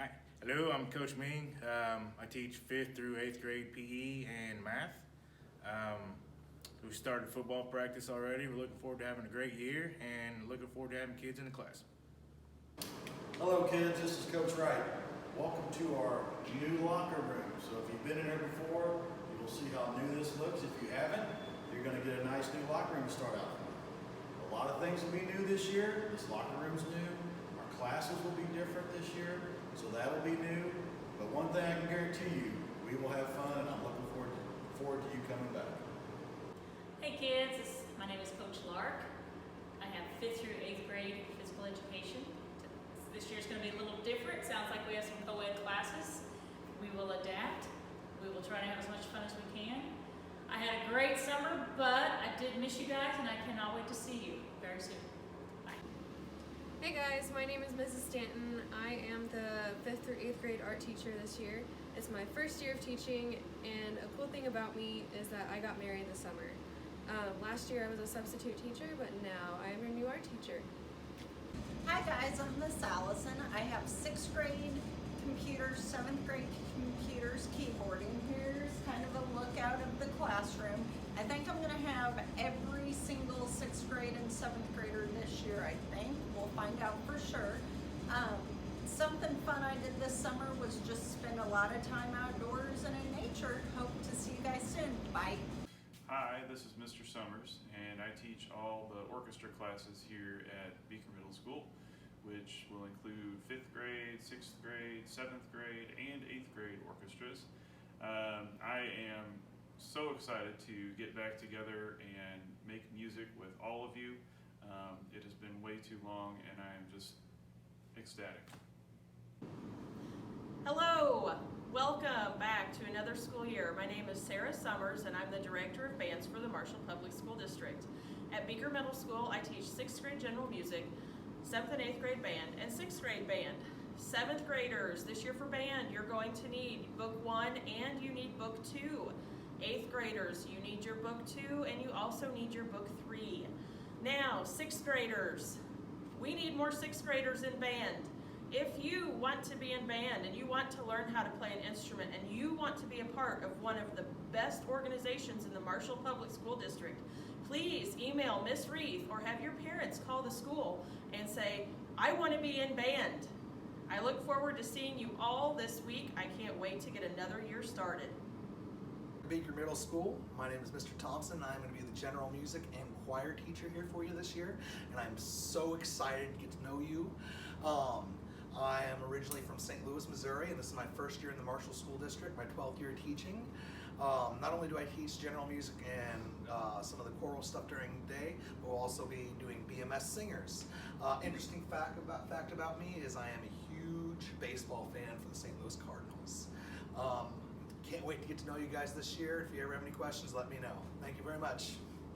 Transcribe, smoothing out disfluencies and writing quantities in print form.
Hi. Hello, I'm Coach Ming. I teach 5th through 8th grade PE and math. We started football practice already. We're looking forward to having a great year and looking forward to having kids in the class. Hello kids, this is Coach Wright. Welcome to our new locker room. So if you've been in here before, you will see how new this looks. If you haven't, you're going to get a nice new locker room to start out with. A lot of things will be new this year. This locker room's new. Our classes will be different this year, so that will be new. But one thing I can guarantee you, we will have fun, and I'm looking forward to you coming back. Hey kids, my name is Coach Lark. I have 5th through 8th grade physical education. This year's going to be a little different. Sounds like we have some co-ed classes. We will adapt. We will try to have as much fun as we can. I had a great summer, but I did miss you guys, and I cannot wait to see you very soon. Bye. Hey guys, my name is Mrs. Stanton. I am the 5th through 8th grade art teacher this year. It's my first year of teaching, and a cool thing about me is that I got married this summer. Last year I was a substitute teacher, but now I am your new art teacher. Hi guys, I'm Miss Allison. I have 6th grade computers, 7th grade computers, keyboarding. Here's kind of a look out of the classroom. I think I'm going to have every single 6th grade and 7th grader this year, I think. We'll find out for sure. Something fun I did this summer was just spend a lot of time outdoors and in nature. Hope to see you guys soon. Bye. Hi, this is Mr. Summers, and I teach all the orchestra classes here at Beaker Middle School, which will include 5th grade, 6th grade, 7th grade, and 8th grade orchestras. I am so excited to get back together and make music with all of you. It has been way too long, and I am just ecstatic. Hello, welcome back to another school year. My name is Sarah Summers, and I'm the Director of Bands for the Marshall Public School District. At Beaker Middle School, I teach 6th grade general music, 7th and 8th grade band, and 6th grade band. 7th graders, this year for band, you're going to need Book 1 and you need Book 2. 8th graders, you need your Book 2 and you also need your Book 3. Now, 6th graders, we need more 6th graders in band. If you want to be in band and you want to learn how to play an instrument and you want to be a part of one of the best organizations in the Marshall Public School District, please email Miss Reith or have your parents call the school and say, I want to be in band. I look forward to seeing you all this week. I can't wait to get another year started. Beaker Middle School. My name is Mr. Thompson. I'm going to be the general music and choir teacher here for you this year, and I'm so excited to get to know you. I am originally from St. Louis, Missouri, and this is my first year in the Marshall School District, my 12th year teaching. Not only do I teach general music and some of the choral stuff during the day, but we'll also be doing BMS singers. Interesting fact about me is I am a huge baseball fan for the St. Louis Cardinals. Can't wait to get to know you guys this year. If you ever have any questions, let me know. Thank you very much.